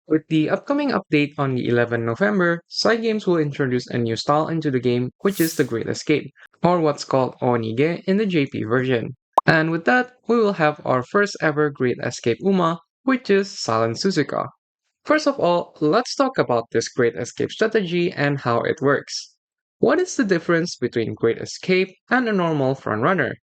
With the upcoming update on the 11th November, Side Games will introduce a new style into the game, which is the Great Escape, or what's called Onige in the JP version. And with that, we will have our first ever Great Escape Uma, which is Silent Suzuka. First of all, let's talk about this Great Escape strategy and how it works. What is the difference between Great Escape and a normal frontrunner?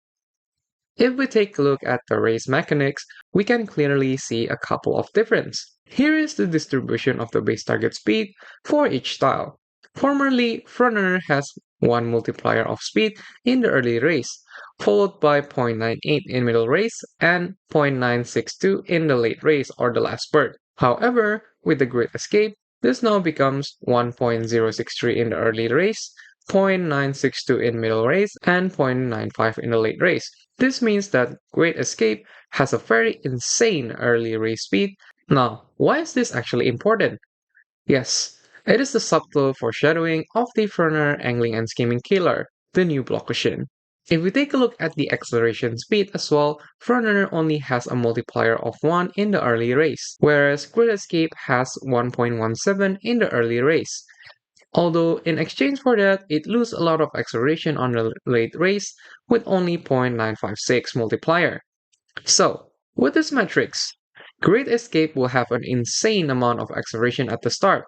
If we take a look at the race mechanics, we can clearly see a couple of differences. Here is the distribution of the base target speed for each style. Formerly, frontrunner has one multiplier of speed in the early race, followed by 0.98 in middle race and 0.962 in the late race or the last spurt. However, with the Great Escape, this now becomes 1.063 in the early race, 0.962 in middle race, and 0.95 in the late race. This means that Great Escape has a very insane early race speed. Now, why is this actually important? Yes, it is the subtle foreshadowing of the frontrunner angling and skimming killer, the new Blockushin. If we take a look at the acceleration speed as well, frontrunner only has a multiplier of 1 in the early race, whereas Great Escape has 1.17 in the early race. Although in exchange for that, it loses a lot of acceleration on the late race with only 0.956 multiplier. So, with this matrix, Great Escape will have an insane amount of acceleration at the start.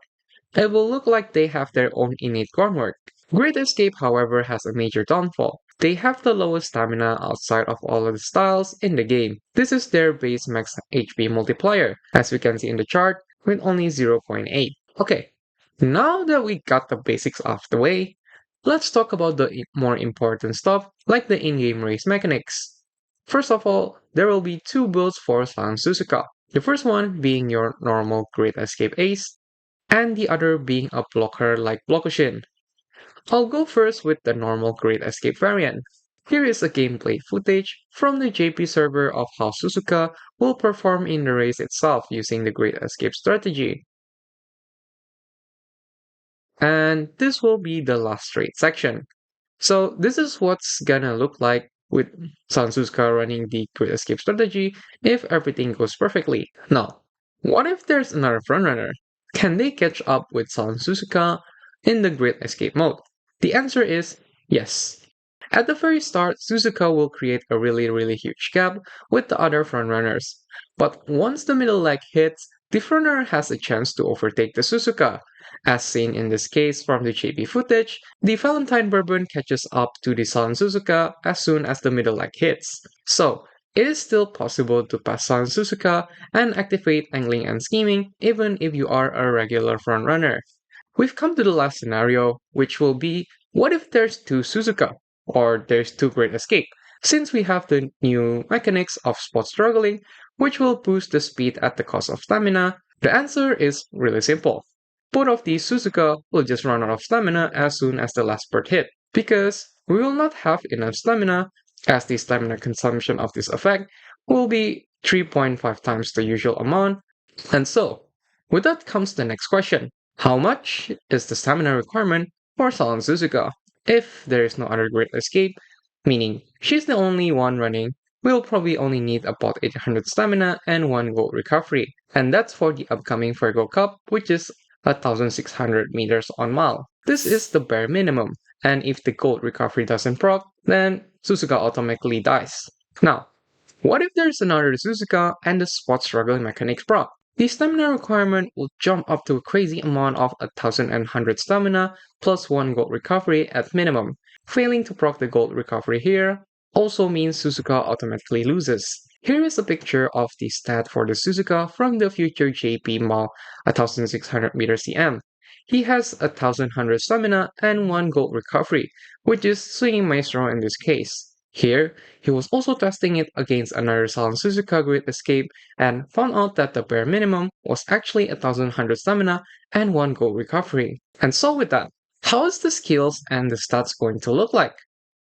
It will look like they have their own innate groundwork. Great Escape, however, has a major downfall. They have the lowest stamina outside of all of the styles in the game. This is their base max HP multiplier, as we can see in the chart, with only 0.8. Okay, now that we got the basics off the way, let's talk about the more important stuff like the in-game race mechanics. First of all, there will be two builds for San Suzuka. The first one being your normal Great Escape Ace, and the other being a blocker like Blockushin. I'll go first with the normal Great Escape variant. Here is a gameplay footage from the JP server of how Suzuka will perform in the race itself using the Great Escape strategy. And this will be the last straight section. So this is what's gonna look like with Sansuska running the Great Escape strategy if everything goes perfectly. Now, what if there's another frontrunner? Can they catch up with Sansuka in the Great Escape mode? The answer is yes. At the very start, Suzuka will create a really huge gap with the other frontrunners. But once the middle leg hits, the frontrunner has a chance to overtake the Suzuka. As seen in this case from the JP footage, the Valentine Bourbon catches up to the San Suzuka as soon as the middle leg hits. So, it is still possible to pass San Suzuka and activate angling and scheming even if you are a regular frontrunner. We've come to the last scenario, which will be what if there's two Suzuka? Or there's two Great Escape, since we have the new mechanics of spot struggling, which will boost the speed at the cost of stamina. The answer is really simple. Both of these Suzuka will just run out of stamina as soon as the last spurt hit, because we will not have enough stamina, as the stamina consumption of this effect will be 3.5 times the usual amount. And so, with that comes the next question. How much is the stamina requirement for Salon Suzuka? If there is no other Great Escape, meaning she's the only one running, we'll probably only need about 800 stamina and 1 gold recovery. And that's for the upcoming Virgo Cup, which is 1600 meters on mile. This is the bare minimum, and if the gold recovery doesn't proc, then Suzuka automatically dies. Now, what if there's another Suzuka and the spot struggling mechanics proc? The stamina requirement will jump up to a crazy amount of 1100 stamina plus 1 gold recovery at minimum. Failing to proc the gold recovery here also means Suzuka automatically loses. Here is a picture of the stat for the Suzuka from the future JP Mall 1600 meter CM. He has 1100 stamina and 1 gold recovery, which is swinging maestro in this case. Here, he was also testing it against another Silent Suzuka Great Escape and found out that the bare minimum was actually 1100 stamina and 1 gold recovery. And so with that, how is the skills and the stats going to look like?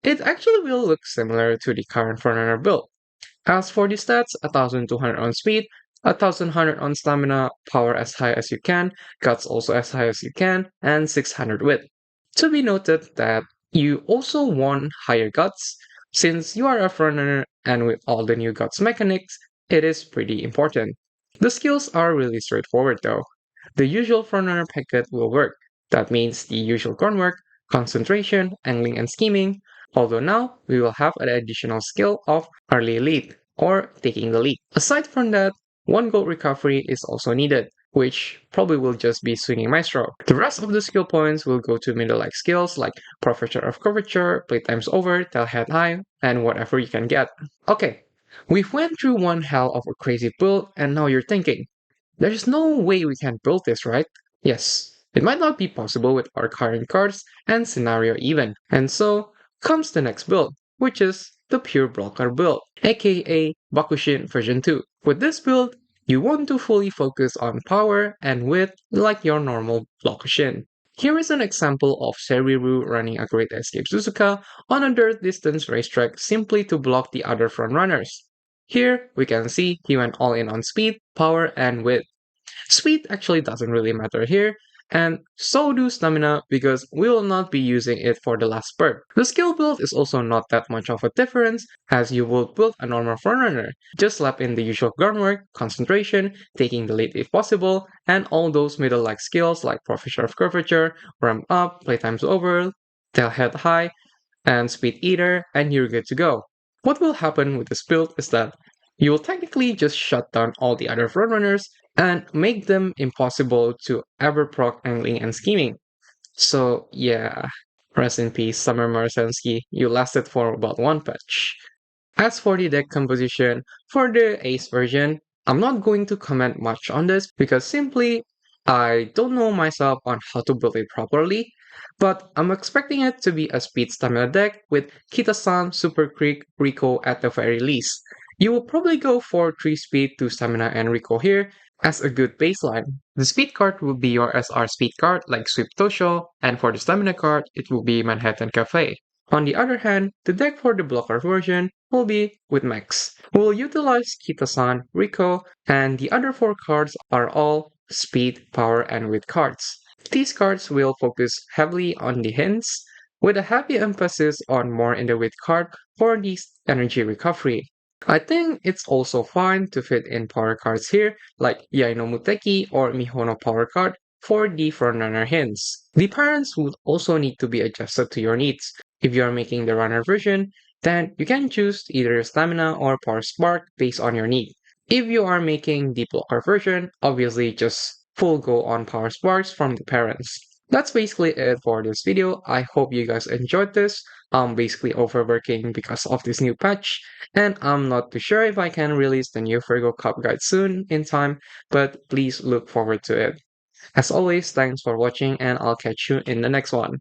It actually will look similar to the current frontrunner build. As for the stats, 1200 on speed, 1100 on stamina, power as high as you can, guts also as high as you can, and 600 wit. To be noted that you also want higher guts, since you are a frontrunner and with all the new guts mechanics, it is pretty important. The skills are really straightforward though. the usual frontrunner packet will work. That means the usual groundwork, concentration, angling, and scheming, although now we will have an additional skill of early lead, or taking the lead. Aside from that, one gold recovery is also needed, which probably will just be swinging maestro. The rest of the skill points will go to middle-like skills like Professor of Curvature, Playtime's Over, Tell Head High, and whatever you can get. Okay, we've went through one hell of a crazy build, and now you're thinking, there's no way we can build this, right? Yes, it might not be possible with our current cards and scenario even. And so comes the next build, which is the pure blocker build, aka Blockushin version 2. With this build, you want to fully focus on power and width like your normal Blockushin. Here is an example of Seriru running a Great Escape Suzuka on a dirt distance racetrack simply to block the other frontrunners. Here, we can see he went all in on speed, power, and width. Speed actually doesn't really matter here, and so do stamina because we will not be using it for the last spurt. The skill build is also not that much of a difference as you would build a normal frontrunner. Just slap in the usual groundwork, concentration, taking the lead if possible, and all those middle-like skills like Professor of Curvature, Ramp Up, Playtime's Over, Tail Head High, and Speed Eater, and you're good to go. What will happen with this build is that you will technically just shut down all the other frontrunners and make them impossible to ever proc angling and scheming. So yeah, rest in peace, Summer Marasensky. You lasted for about one patch. As for the deck composition, for the Ace version, I'm not going to comment much on this because simply I don't know myself on how to build it properly, but I'm expecting it to be a speed stamina deck with Kita-san, Super Creek, Rico at the very least. You will probably go for 3 speed, 2 stamina, and Rico here as a good baseline. The speed card will be your SR speed card like Sweep Tosho, and for the stamina card, it will be Manhattan Cafe. On the other hand, the deck for the blocker version will be with Max. We'll utilize Kita-san, Rico, and the other 4 cards are all speed, power, and width cards. These cards will focus heavily on the hints, with a heavy emphasis on more in the width card for the energy recovery. I think it's also fine to fit in power cards here, like Yai no Muteki or Mihono power card for the frontrunner hints. The parents would also need to be adjusted to your needs. If you are making the runner version, then you can choose either stamina or power spark based on your need. If you are making the blocker version, obviously just full go on power sparks from the parents. That's basically it for this video. I hope you guys enjoyed this. I'm basically overworking because of this new patch, and I'm not too sure if I can release the new Virgo Cup guide soon in time, but please look forward to it. As always, thanks for watching, and I'll catch you in the next one.